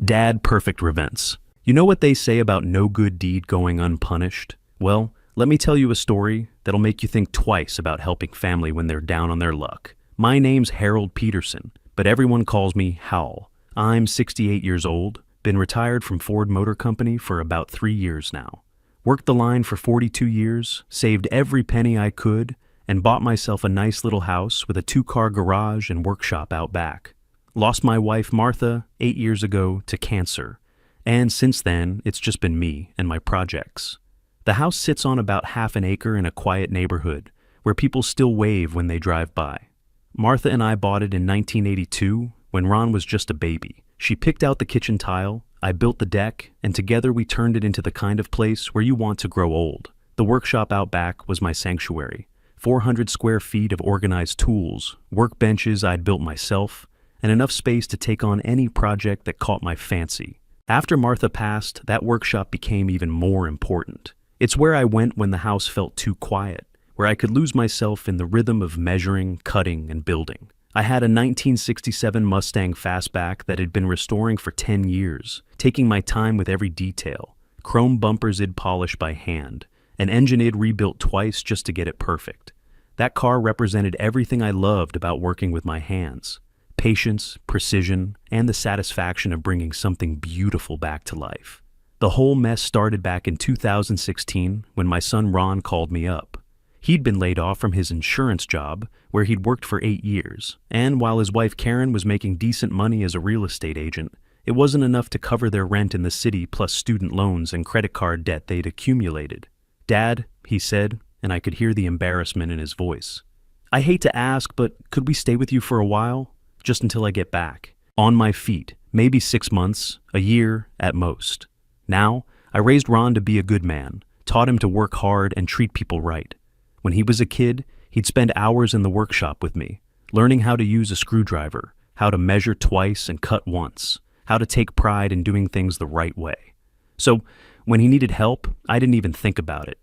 Dad perfect revents. You know what they say about no good deed going unpunished? Well, let me tell you a story that'll make you think twice about helping family when they're down on their luck. My name's Harold Peterson, but everyone calls me Hal. I'm 68 years old, been retired from Ford Motor Company for about 3 years now. Worked the line for 42 years, saved every penny I could, and bought myself a nice little house with a 2-car garage and workshop out back. Lost my wife Martha 8 years ago to cancer, and since then it's just been me and my projects. The house sits on about half an acre in a quiet neighborhood where people still wave when they drive by. Martha and I bought it in 1982 when Ron was just a baby. She picked out the kitchen tile, I built the deck, and together we turned it into the kind of place where you want to grow old. The workshop out back was my sanctuary. 400 square feet of organized tools, workbenches I'd built myself, and enough space to take on any project that caught my fancy. After Martha passed, that workshop became even more important. It's where I went when the house felt too quiet, where I could lose myself in the rhythm of measuring, cutting, and building. I had a 1967 Mustang Fastback that had been restoring for 10 years, taking my time with every detail. Chrome bumpers I'd polished by hand, an engine I'd rebuilt twice just to get it perfect. That car represented everything I loved about working with my hands. Patience, precision, and the satisfaction of bringing something beautiful back to life. The whole mess started back in 2016 when my son Ron called me up. He'd been laid off from his insurance job, where he'd worked for 8 years, and while his wife Karen was making decent money as a real estate agent, it wasn't enough to cover their rent in the city plus student loans and credit card debt they'd accumulated. "Dad," he said, and I could hear the embarrassment in his voice. "I hate to ask, but could we stay with you for a while? Just until I get back. On my feet, maybe 6 months, a year at most." Now, I raised Ron to be a good man, taught him to work hard and treat people right. When he was a kid, he'd spend hours in the workshop with me, learning how to use a screwdriver, how to measure twice and cut once, how to take pride in doing things the right way. So, when he needed help, I didn't even think about it.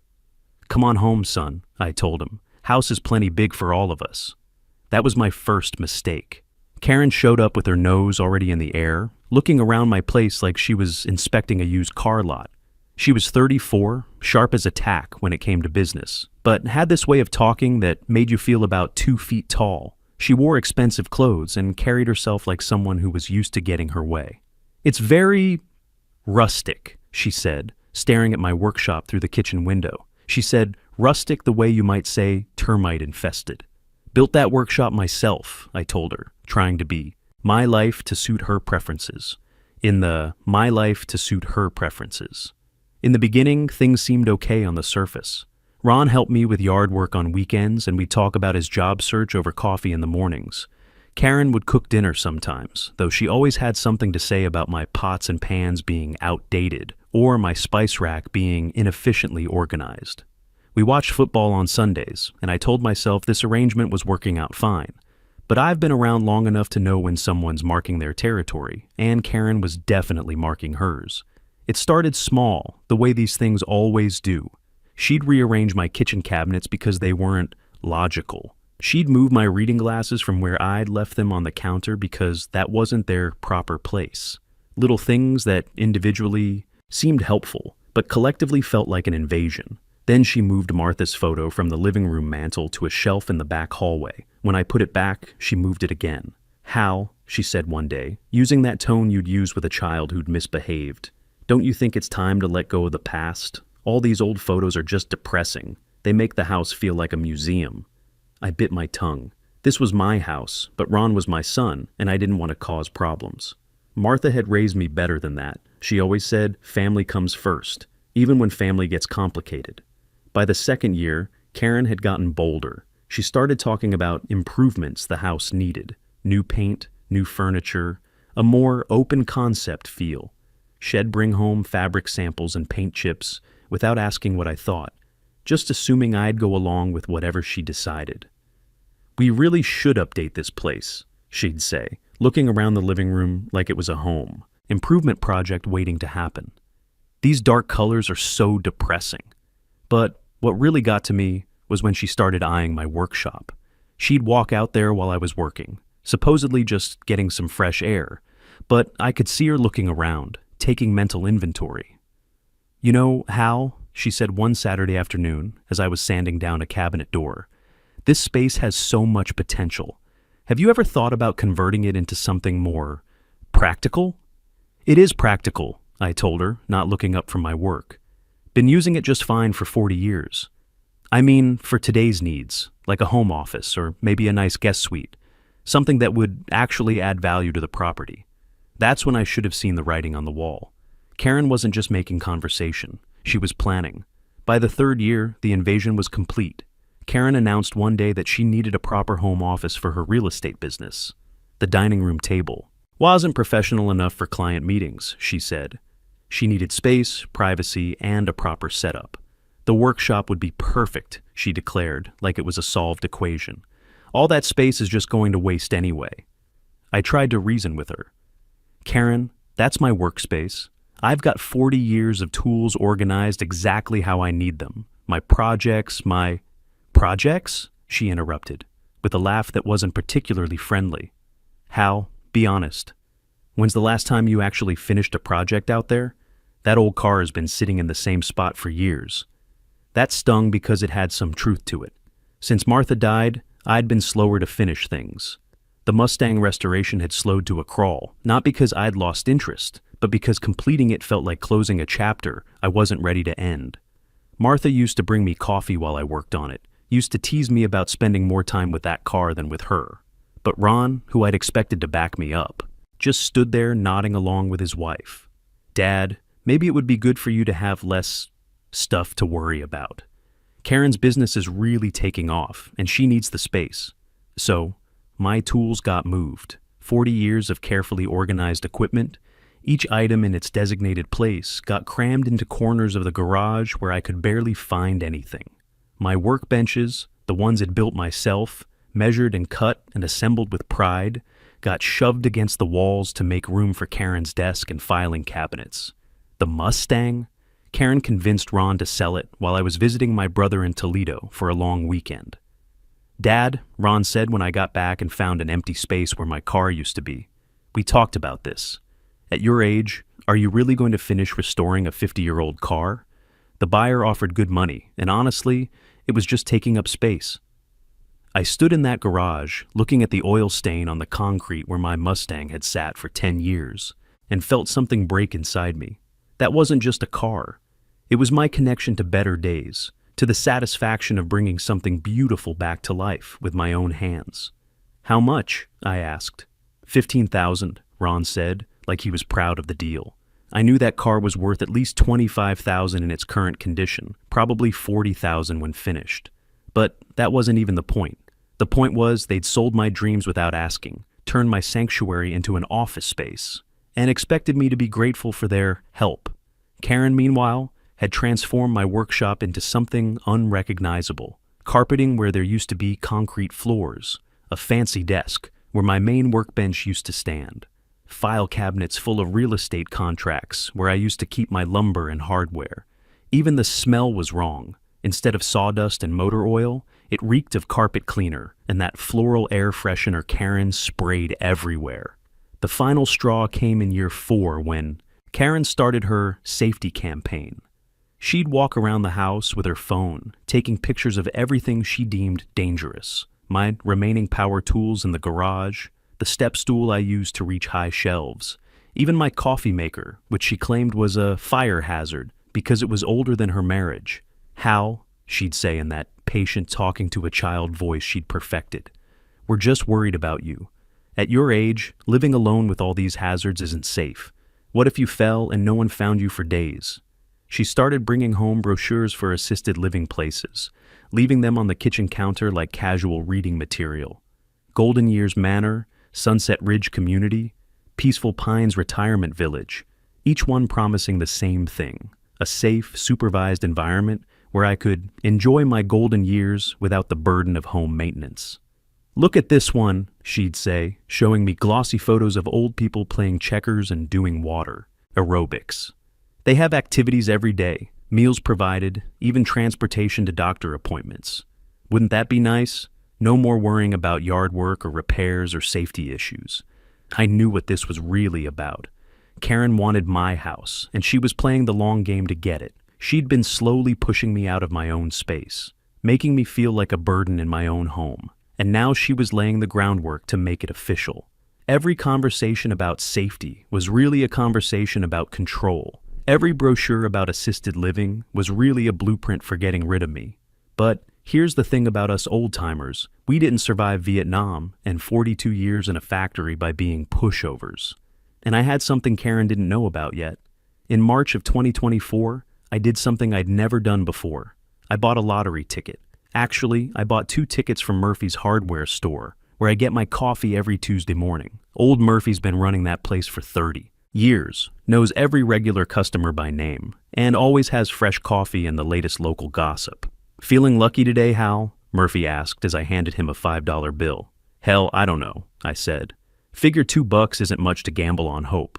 "Come on home, son," I told him. "House is plenty big for all of us." That was my first mistake. Karen showed up with her nose already in the air, looking around my place like she was inspecting a used car lot. She was 34, sharp as a tack when it came to business, but had this way of talking that made you feel about 2 feet tall. She wore expensive clothes and carried herself like someone who was used to getting her way. "It's very rustic," she said, staring at my workshop through the kitchen window. She said, "Rustic the way you might say termite infested." "Built that workshop myself," I told her, trying to be my life to suit her preferences. In the my life to suit her preferences. In the beginning, things seemed okay on the surface. Ron helped me with yard work on weekends, and we'd talk about his job search over coffee in the mornings. Karen would cook dinner sometimes, though she always had something to say about my pots and pans being outdated, or my spice rack being inefficiently organized. We watched football on Sundays, and I told myself this arrangement was working out fine. But I've been around long enough to know when someone's marking their territory, and Karen was definitely marking hers. It started small, the way these things always do. She'd rearrange my kitchen cabinets because they weren't logical. She'd move my reading glasses from where I'd left them on the counter because that wasn't their proper place. Little things that individually seemed helpful, but collectively felt like an invasion. Then she moved Martha's photo from the living room mantel to a shelf in the back hallway. When I put it back, she moved it again. "Hal," she said one day, using that tone you'd use with a child who'd misbehaved, "don't you think it's time to let go of the past? All these old photos are just depressing. They make the house feel like a museum." I bit my tongue. This was my house, but Ron was my son, and I didn't want to cause problems. Martha had raised me better than that. She always said, family comes first, even when family gets complicated. By the second year, Karen had gotten bolder. She started talking about improvements the house needed. New paint, new furniture, a more open concept feel. She'd bring home fabric samples and paint chips without asking what I thought, just assuming I'd go along with whatever she decided. "We really should update this place," she'd say, looking around the living room like it was a home. Improvement project waiting to happen. "These dark colors are so depressing." But what really got to me was when she started eyeing my workshop. She'd walk out there while I was working, supposedly just getting some fresh air, but I could see her looking around, taking mental inventory. "You know, Hal," she said one Saturday afternoon as I was sanding down a cabinet door, "this space has so much potential. Have you ever thought about converting it into something more practical?" "It is practical," I told her, not looking up from my work. "Been using it just fine for 40 years. I mean, for today's needs, like a home office or maybe a nice guest suite, something that would actually add value to the property." That's when I should have seen the writing on the wall. Karen wasn't just making conversation, she was planning. By the third year, the invasion was complete. Karen announced one day that she needed a proper home office for her real estate business. The dining room table wasn't professional enough for client meetings, she said. She needed space, privacy, and a proper setup. The workshop would be perfect, she declared, like it was a solved equation. All that space is just going to waste anyway. I tried to reason with her. "Karen, that's my workspace. I've got 40 years of tools organized exactly how I need them. My projects, my—" "Projects?" she interrupted, with a laugh that wasn't particularly friendly. "Hal, be honest. When's the last time you actually finished a project out there? That old car has been sitting in the same spot for years." That stung because it had some truth to it. Since Martha died, I'd been slower to finish things. The Mustang restoration had slowed to a crawl, not because I'd lost interest, but because completing it felt like closing a chapter I wasn't ready to end. Martha used to bring me coffee while I worked on it, used to tease me about spending more time with that car than with her. But Ron, who I'd expected to back me up, just stood there nodding along with his wife. "Dad, maybe it would be good for you to have less stuff to worry about. Karen's business is really taking off, and she needs the space." So, my tools got moved. 40 years of carefully organized equipment, each item in its designated place, got crammed into corners of the garage where I could barely find anything. My workbenches, the ones I'd built myself, measured and cut and assembled with pride, got shoved against the walls to make room for Karen's desk and filing cabinets. The Mustang? Karen convinced Ron to sell it while I was visiting my brother in Toledo for a long weekend. "Dad," Ron said when I got back and found an empty space where my car used to be, "we talked about this. At your age, are you really going to finish restoring a 50-year-old car? The buyer offered good money, and honestly, it was just taking up space." I stood in that garage, looking at the oil stain on the concrete where my Mustang had sat for 10 years, and felt something break inside me. That wasn't just a car. It was my connection to better days, to the satisfaction of bringing something beautiful back to life with my own hands. "How much?" I asked. "15,000, Ron said, like he was proud of the deal. I knew that car was worth at least $25,000 in its current condition, probably $40,000 when finished. But that wasn't even the point. The point was they'd sold my dreams without asking, turned my sanctuary into an office space, and expected me to be grateful for their help. Karen, meanwhile, had transformed my workshop into something unrecognizable. Carpeting where there used to be concrete floors, a fancy desk where my main workbench used to stand, file cabinets full of real estate contracts where I used to keep my lumber and hardware. Even the smell was wrong. Instead of sawdust and motor oil, it reeked of carpet cleaner and that floral air freshener Karen sprayed everywhere. The final straw came in year 4 when Karen started her safety campaign. She'd walk around the house with her phone, taking pictures of everything she deemed dangerous. My remaining power tools in the garage, the step stool I used to reach high shelves, even my coffee maker, which she claimed was a fire hazard because it was older than her marriage. "Hal," she'd say in that patient talking to a child voice she'd perfected, "we're just worried about you. At your age, living alone with all these hazards isn't safe. What if you fell and no one found you for days?" She started bringing home brochures for assisted living places, leaving them on the kitchen counter like casual reading material. Golden Years Manor, Sunset Ridge Community, Peaceful Pines Retirement Village, each one promising the same thing, a safe, supervised environment where I could enjoy my golden years without the burden of home maintenance. "Look at this one," she'd say, showing me glossy photos of old people playing checkers and doing water, aerobics. They have activities every day, meals provided, even transportation to doctor appointments. Wouldn't that be nice? No more worrying about yard work or repairs or safety issues. I knew what this was really about. Karen wanted my house, and she was playing the long game to get it. She'd been slowly pushing me out of my own space, making me feel like a burden in my own home. And now she was laying the groundwork to make it official. Every conversation about safety was really a conversation about control. Every brochure about assisted living was really a blueprint for getting rid of me. But here's the thing about us old-timers. We didn't survive Vietnam and 42 years in a factory by being pushovers. And I had something Karen didn't know about yet. In March of 2024, I did something I'd never done before. I bought a lottery ticket. Actually, I bought 2 tickets from Murphy's hardware store, where I get my coffee every Tuesday morning. Old Murphy's been running that place for 30 years, knows every regular customer by name, and always has fresh coffee and the latest local gossip. "Feeling lucky today, Hal?" Murphy asked as I handed him a $5 bill. "Hell, I don't know," I said. "Figure $2 isn't much to gamble on hope."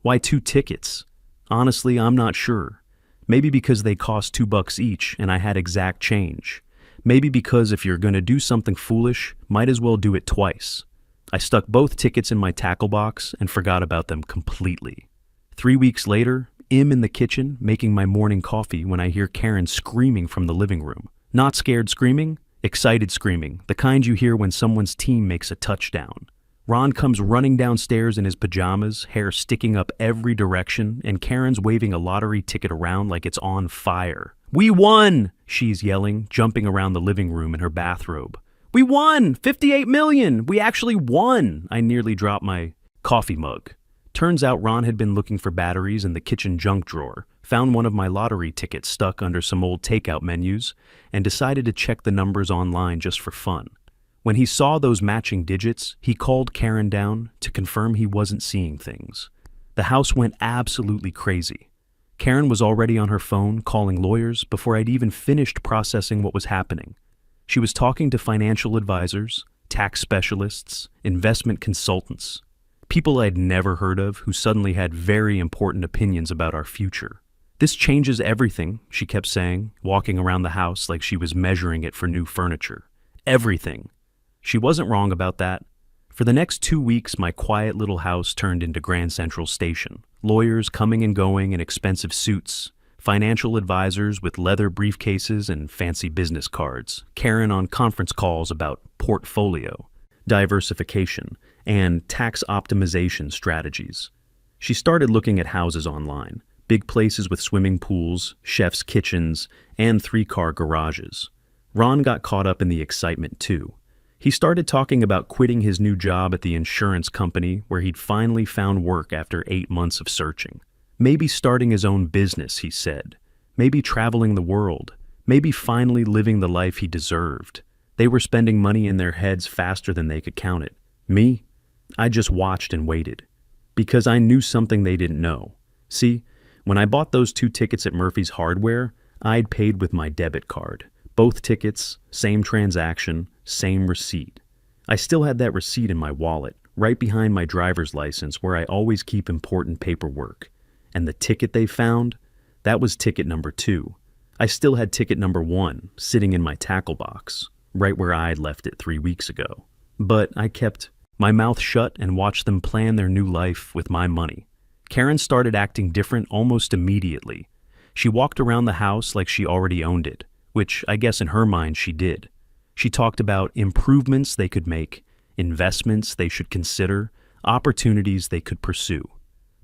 "Why 2 tickets?" "Honestly, I'm not sure. Maybe because they cost $2 each and I had exact change. Maybe because if you're gonna do something foolish, might as well do it twice." I stuck both tickets in my tackle box and forgot about them completely. 3 weeks later, I'm in the kitchen making my morning coffee when I hear Karen screaming from the living room. Not scared screaming, excited screaming, the kind you hear when someone's team makes a touchdown. Ron comes running downstairs in his pajamas, hair sticking up every direction, and Karen's waving a lottery ticket around like it's on fire. "We won!" she's yelling, jumping around the living room in her bathrobe. "We won! 58 million! We actually won!" I nearly dropped my coffee mug. Turns out Ron had been looking for batteries in the kitchen junk drawer, found one of my lottery tickets stuck under some old takeout menus, and decided to check the numbers online just for fun. When he saw those matching digits, he called Karen down to confirm he wasn't seeing things. The house went absolutely crazy. Karen was already on her phone calling lawyers before I'd even finished processing what was happening. She was talking to financial advisors, tax specialists, investment consultants, people I'd never heard of who suddenly had very important opinions about our future. "This changes everything," she kept saying, walking around the house like she was measuring it for new furniture. "Everything." She wasn't wrong about that. For the next 2 weeks, my quiet little house turned into Grand Central Station. Lawyers coming and going in expensive suits, financial advisors with leather briefcases and fancy business cards, Karen on conference calls about portfolio, diversification, and tax optimization strategies. She started looking at houses online, big places with swimming pools, chef's kitchens, and 3-car garages. Ron got caught up in the excitement too. He started talking about quitting his new job at the insurance company where he'd finally found work after 8 months of searching. Maybe starting his own business, he said. Maybe traveling the world. Maybe finally living the life he deserved. They were spending money in their heads faster than they could count it. Me? I just watched and waited. Because I knew something they didn't know. See, when I bought those 2 tickets at Murphy's Hardware, I'd paid with my debit card. Both tickets, same transaction, same receipt. I still had that receipt in my wallet, right behind my driver's license where I always keep important paperwork. And the ticket they found, that was ticket number 2. I still had ticket number 1 sitting in my tackle box, right where I had left it 3 weeks ago. But I kept my mouth shut and watched them plan their new life with my money. Karen started acting different almost immediately. She walked around the house like she already owned it, which I guess in her mind she did. She talked about improvements they could make, investments they should consider, opportunities they could pursue.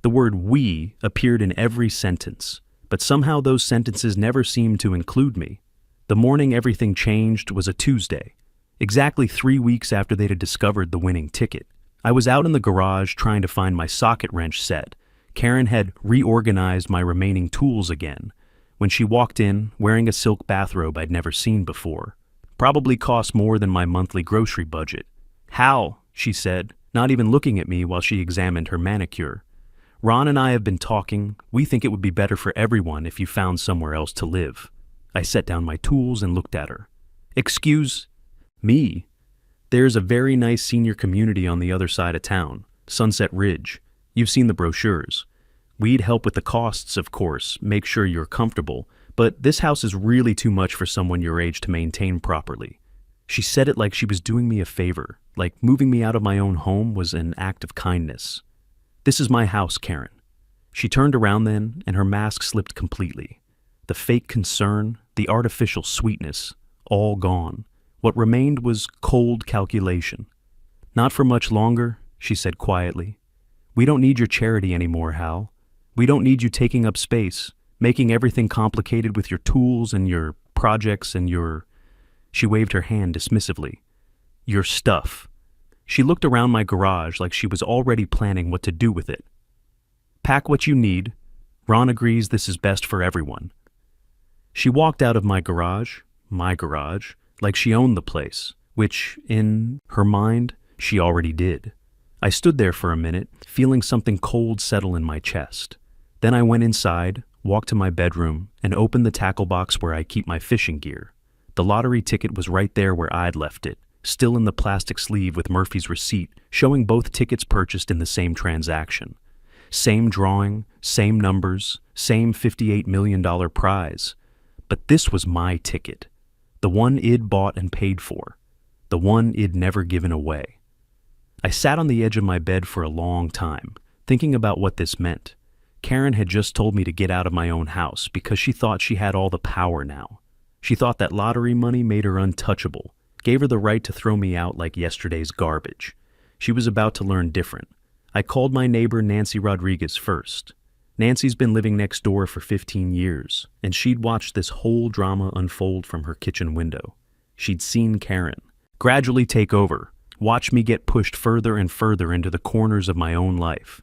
The word "we" appeared in every sentence, but somehow those sentences never seemed to include me. The morning everything changed was a Tuesday, exactly 3 weeks after they'd had discovered the winning ticket. I was out in the garage trying to find my socket wrench set. Karen had reorganized my remaining tools again when she walked in wearing a silk bathrobe I'd never seen before. Probably cost more than my monthly grocery budget. "Hal," she said, not even looking at me while she examined her manicure. "Ron and I have been talking. We think it would be better for everyone if you found somewhere else to live." I set down my tools and looked at her. "Excuse me? There's a very nice senior community on the other side of town, Sunset Ridge. You've seen the brochures. We'd help with the costs, of course, make sure you're comfortable, but this house is really too much for someone your age to maintain properly. She said it like she was doing me a favor, like moving me out of my own home was an act of kindness. "This is my house, Karen." She turned around then, and her mask slipped completely. The fake concern, the artificial sweetness, all gone. What remained was cold calculation. "Not for much longer," she said quietly. "We don't need your charity anymore, Hal. We don't need you taking up space, making everything complicated with your tools and your projects and your—" She waved her hand dismissively. "Your stuff." She looked around my garage like she was already planning what to do with it. "Pack what you need. Ron agrees this is best for everyone." She walked out of my garage, like she owned the place, which, in her mind, she already did. I stood there for a minute, feeling something cold settle in my chest. Then I went inside, walked to my bedroom, and opened the tackle box where I keep my fishing gear. The lottery ticket was right there where I'd left it, still in the plastic sleeve with Murphy's receipt, showing both tickets purchased in the same transaction. Same drawing, same numbers, same $58 million prize. But this was my ticket. The one I'd bought and paid for. The one I'd never given away. I sat on the edge of my bed for a long time, thinking about what this meant. Karen had just told me to get out of my own house because she thought she had all the power now. She thought that lottery money made her untouchable, gave her the right to throw me out like yesterday's garbage. She was about to learn different. I called my neighbor Nancy Rodriguez first. Nancy's been living next door for 15 years, and she'd watched this whole drama unfold from her kitchen window. She'd seen Karen gradually take over, watch me get pushed further and further into the corners of my own life.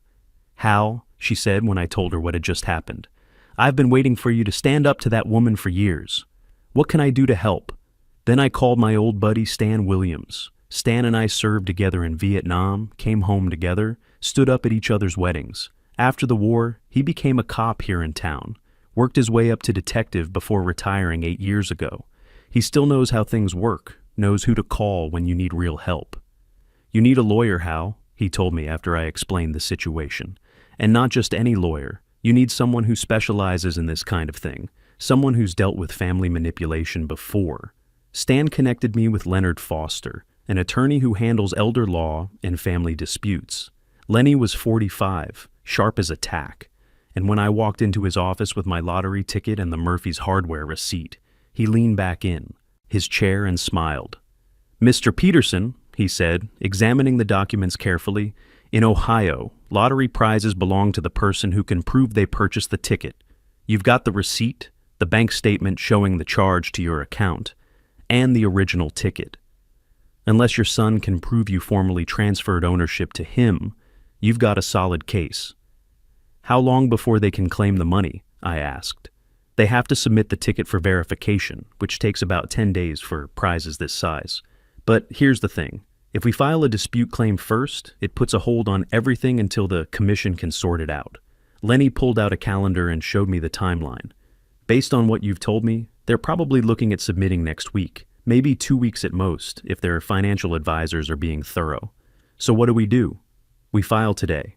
"Hal," she said when I told her what had just happened, "I've been waiting for you to stand up to that woman for years. What can I do to help?" Then I called my old buddy Stan Williams. Stan and I served together in Vietnam, came home together, stood up at each other's weddings. After the war, he became a cop here in town, worked his way up to detective before retiring 8 years ago. He still knows how things work, knows who to call when you need real help. "You need a lawyer, Hal," he told me after I explained the situation. "And not just any lawyer. You need someone who specializes in this kind of thing, someone who's dealt with family manipulation before." Stan connected me with Leonard Foster, an attorney who handles elder law and family disputes. Lenny was 45, sharp as a tack, and when I walked into his office with my lottery ticket and the Murphy's hardware receipt, he leaned back in his chair and smiled. "Mr. Peterson," he said, examining the documents carefully, "in Ohio, lottery prizes belong to the person who can prove they purchased the ticket. You've got the receipt, the bank statement showing the charge to your account, and the original ticket. Unless your son can prove you formally transferred ownership to him, you've got a solid case." "How long before they can claim the money?" I asked. "They have to submit the ticket for verification, which takes about 10 days for prizes this size. But here's the thing. If we file a dispute claim first, it puts a hold on everything until the commission can sort it out." Lenny pulled out a calendar and showed me the timeline. "Based on what you've told me, they're probably looking at submitting next week, maybe 2 weeks at most if their financial advisors are being thorough. So what do? We file today."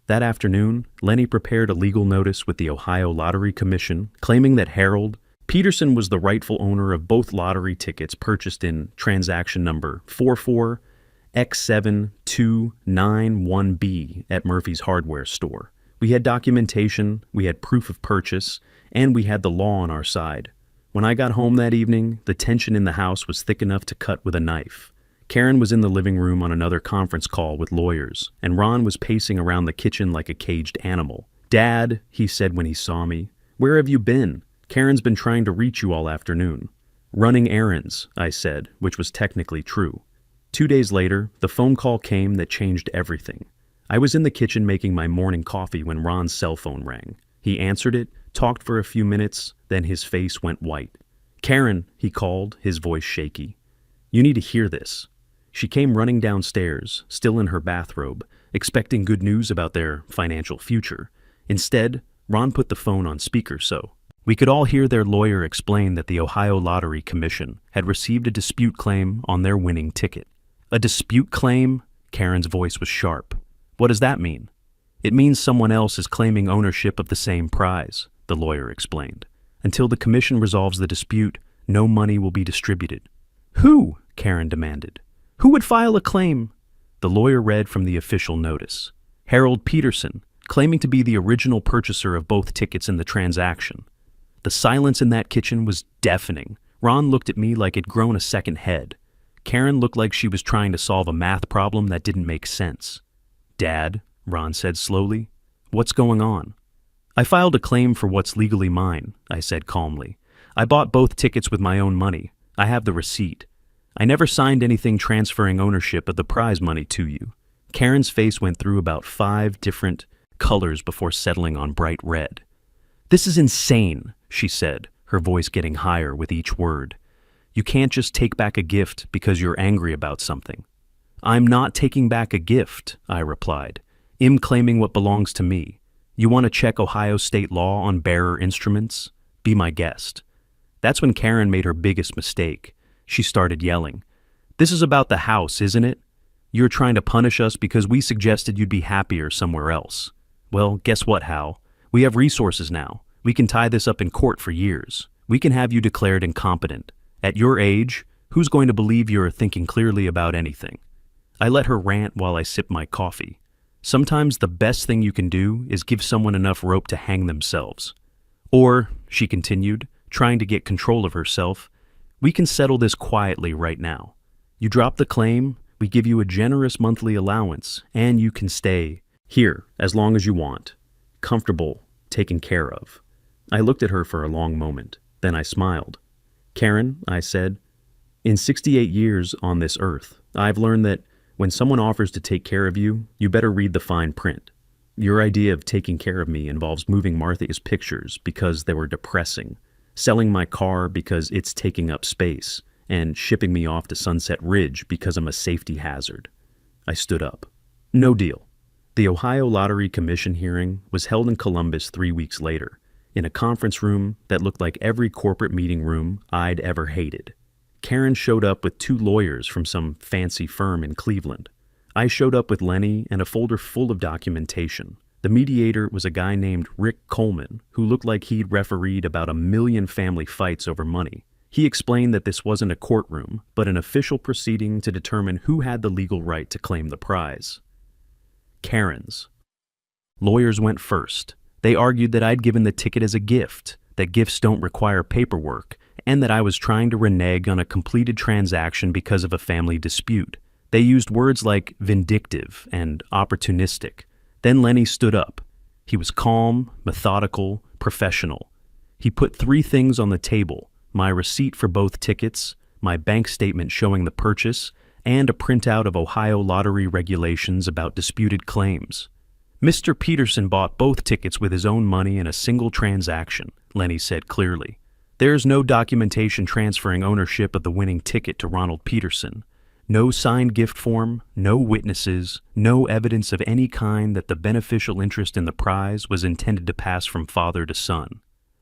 That afternoon, Lenny prepared a legal notice with the Ohio Lottery Commission claiming that Harold Peterson was the rightful owner of both lottery tickets purchased in transaction number 44X7291B at Murphy's hardware store. We had documentation, we had proof of purchase, and we had the law on our side. When I got home that evening, the tension in the house was thick enough to cut with a knife. Karen was in the living room on another conference call with lawyers, and Ron was pacing around the kitchen like a caged animal. "Dad," he said when he saw me, "where have you been? Karen's been trying to reach you all afternoon." "Running errands," I said, which was technically true. 2 days later, the phone call came that changed everything. I was in the kitchen making my morning coffee when Ron's cell phone rang. He answered it, talked for a few minutes, then his face went white. "Karen," he called, his voice shaky. "You need to hear this." She came running downstairs, still in her bathrobe, expecting good news about their financial future. Instead, Ron put the phone on speaker so we could all hear their lawyer explain that the Ohio Lottery Commission had received a dispute claim on their winning ticket. "A dispute claim?" Karen's voice was sharp. "What does that mean?" "It means someone else is claiming ownership of the same prize," the lawyer explained. "Until the commission resolves the dispute, no money will be distributed." "Who?" Karen demanded. Who would file a claim? The lawyer read from the official notice. Harold Peterson, claiming to be the original purchaser of both tickets in the transaction. The silence in that kitchen was deafening. Ron looked at me like it'd grown a second head. Karen looked like she was trying to solve a math problem that didn't make sense. Dad, Ron said slowly, what's going on? I filed a claim for what's legally mine, I said calmly. I bought both tickets with my own money. I have the receipt. I never signed anything transferring ownership of the prize money to you. Karen's face went through about 5 different colors before settling on bright red. This is insane, she said, her voice getting higher with each word. You can't just take back a gift because you're angry about something. I'm not taking back a gift, I replied. I'm claiming what belongs to me. You want to check Ohio state law on bearer instruments? Be my guest. That's when Karen made her biggest mistake. She started yelling. This is about the house, isn't it? You're trying to punish us because we suggested you'd be happier somewhere else. Well, guess what, Hal? We have resources now. We can tie this up in court for years. We can have you declared incompetent. At your age, who's going to believe you're thinking clearly about anything? I let her rant while I sipped my coffee. Sometimes the best thing you can do is give someone enough rope to hang themselves. Or, she continued, trying to get control of herself, we can settle this quietly right now. You drop the claim, we give you a generous monthly allowance, and you can stay here as long as you want. Comfortable, taken care of. I looked at her for a long moment. Then I smiled. Karen, I said, in 68 years on this earth, I've learned that when someone offers to take care of you, you better read the fine print. Your idea of taking care of me involves moving Martha's pictures because they were depressing, selling my car because it's taking up space, and shipping me off to Sunset Ridge because I'm a safety hazard. I stood up. No deal. The Ohio Lottery Commission hearing was held in Columbus 3 weeks later, in a conference room that looked like every corporate meeting room I'd ever hated. Karen showed up with 2 lawyers from some fancy firm in Cleveland. I showed up with Lenny and a folder full of documentation. The mediator was a guy named Rick Coleman, who looked like he'd refereed about 1 million family fights over money. He explained that this wasn't a courtroom, but an official proceeding to determine who had the legal right to claim the prize. Karen's. Lawyers went first. They argued that I'd given the ticket as a gift, that gifts don't require paperwork, and that I was trying to renege on a completed transaction because of a family dispute. They used words like vindictive and opportunistic. Then Lenny stood up. He was calm, methodical, professional. He put 3 things on the table: my receipt for both tickets, my bank statement showing the purchase, and a printout of Ohio lottery regulations about disputed claims. Mr. Peterson bought both tickets with his own money in a single transaction, Lenny said clearly. There's no documentation transferring ownership of the winning ticket to Ronald Peterson. No signed gift form, no witnesses, no evidence of any kind that the beneficial interest in the prize was intended to pass from father to son.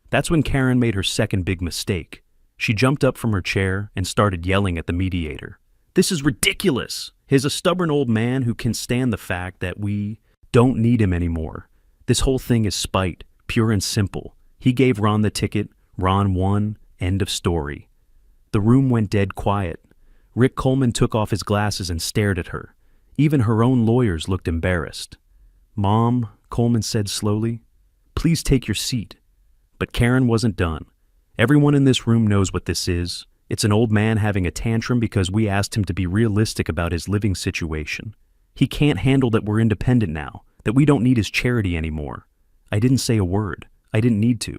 That's when Karen made her second big mistake. She jumped up from her chair and started yelling at the mediator. This is ridiculous! He's a stubborn old man who can't stand the fact that we don't need him anymore. This whole thing is spite, pure and simple. He gave Ron the ticket, Ron won, end of story. The room went dead quiet. Rick Coleman took off his glasses and stared at her. Even her own lawyers looked embarrassed. Mom, Coleman said slowly, please take your seat. But Karen wasn't done. Everyone in this room knows what this is. It's an old man having a tantrum because we asked him to be realistic about his living situation. He can't handle that we're independent now, that we don't need his charity anymore. I didn't say a word. I didn't need to.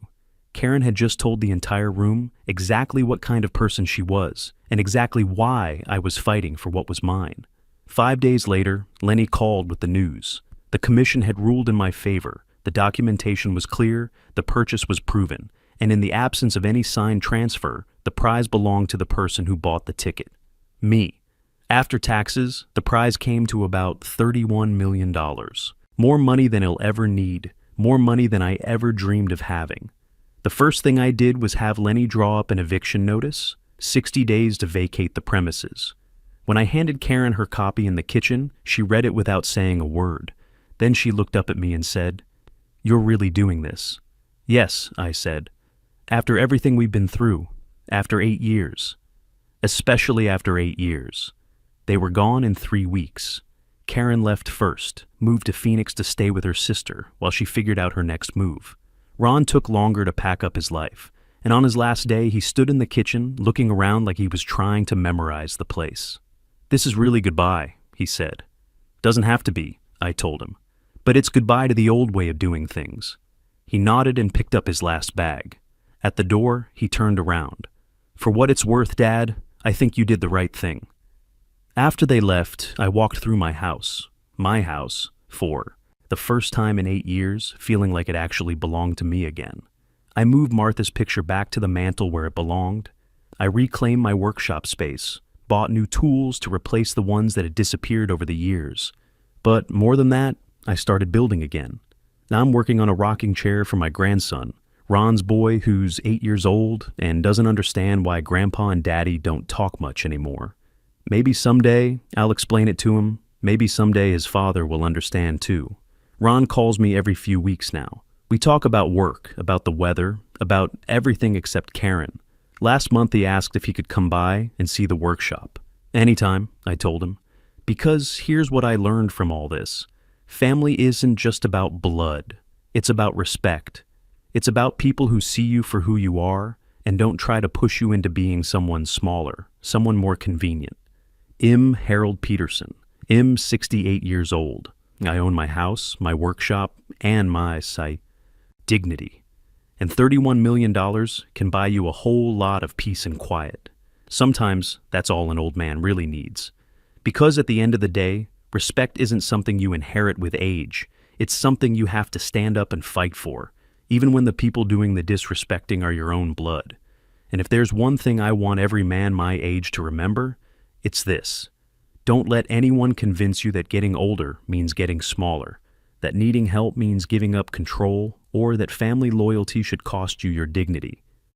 Karen had just told the entire room exactly what kind of person she was, and exactly why I was fighting for what was mine. 5 days later, Lenny called with the news. The commission had ruled in my favor. The documentation was clear, the purchase was proven, and in the absence of any signed transfer, the prize belonged to the person who bought the ticket. Me. After taxes, the prize came to about $31 million. More money than I'll ever need, more money than I ever dreamed of having. The first thing I did was have Lenny draw up an eviction notice, 60 days to vacate the premises. When I handed Karen her copy in the kitchen, she read it without saying a word. Then she looked up at me and said, "You're really doing this?" "Yes," I said. "After everything we've been through, after 8 years." especially after 8 years. They were gone in 3 weeks. Karen left first, moved to Phoenix to stay with her sister while she figured out her next move. Ron took longer to pack up his life, and on his last day he stood in the kitchen looking around like he was trying to memorize the place. "This is really goodbye," he said. "Doesn't have to be," I told him. "But it's goodbye to the old way of doing things." He nodded and picked up his last bag. At the door, he turned around. "For what it's worth, Dad, I think you did the right thing." After they left, I walked through my house, for the first time in 8 years, feeling like it actually belonged to me again. I moved Martha's picture back to the mantel where it belonged. I reclaimed my workshop space, bought new tools to replace the ones that had disappeared over the years. But more than that, I started building again. Now I'm working on a rocking chair for my grandson, Ron's boy who's 8 years old and doesn't understand why Grandpa and Daddy don't talk much anymore. Maybe someday I'll explain it to him. Maybe someday his father will understand too. Ron calls me every few weeks now. We talk about work, about the weather, about everything except Karen. Last month he asked if he could come by and see the workshop. "Anytime," I told him. Because here's what I learned from all this. Family isn't just about blood. It's about respect. It's about people who see you for who you are and don't try to push you into being someone smaller, someone more convenient. Harold Peterson. 68 years old. I own my house, my workshop, and my dignity. And $31 million can buy you a whole lot of peace and quiet. Sometimes that's all an old man really needs. Because at the end of the day, respect isn't something you inherit with age. It's something you have to stand up and fight for, even when the people doing the disrespecting are your own blood. And if there's one thing I want every man my age to remember, it's this. Don't let anyone convince you that getting older means getting smaller, that needing help means giving up control, or that family loyalty should cost you your dignity.